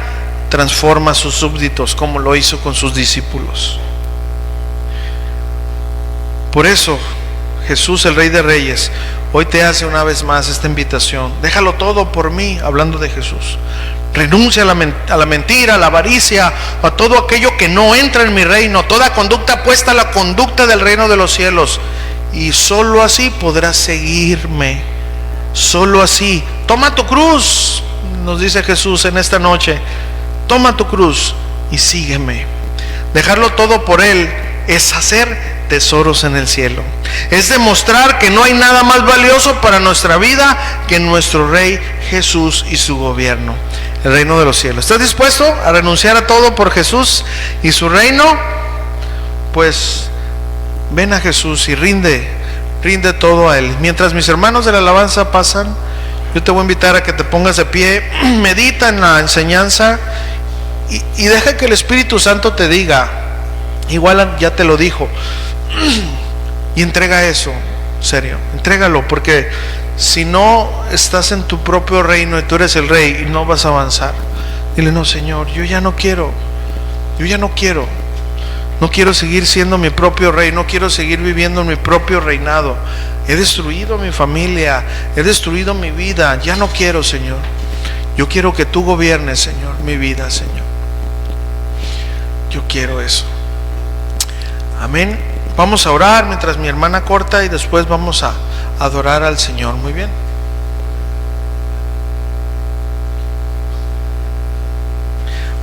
transforma a sus súbditos, como lo hizo con sus discípulos. Por eso Jesús, el Rey de Reyes, hoy te hace una vez más esta invitación: déjalo todo por mí, hablando de Jesús. Renuncia a la mentira, a la avaricia, a todo aquello que no entra en mi reino, toda conducta opuesta a la conducta del reino de los cielos, y solo así podrás seguirme. Solo así. Toma tu cruz, nos dice Jesús en esta noche. Toma tu cruz y sígueme. Dejarlo todo por Él es hacer tesoros en el cielo, es demostrar que no hay nada más valioso para nuestra vida que nuestro Rey Jesús y su gobierno, el reino de los cielos. ¿Estás dispuesto a renunciar a todo por Jesús y su reino? Pues ven a Jesús y rinde todo a Él. Mientras mis hermanos de la alabanza pasan, yo te voy a invitar a que te pongas de pie, medita en la enseñanza y deja que el Espíritu Santo te diga, igual ya te lo dijo, y entrega eso, serio, entrégalo, porque si no estás en tu propio reino y tú eres el rey y no vas a avanzar, dile: no, Señor, yo ya no quiero seguir siendo mi propio rey, no quiero seguir viviendo en mi propio reinado, he destruido mi familia, he destruido mi vida, ya no quiero, Señor, yo quiero que tú gobiernes, Señor, mi vida, Señor, yo quiero eso. Amén. Vamos a orar mientras mi hermana corta y después vamos a adorar al Señor. Muy bien.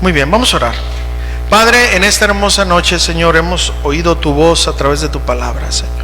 Muy bien, vamos a orar. Padre, en esta hermosa noche, Señor, hemos oído tu voz a través de tu palabra, Señor.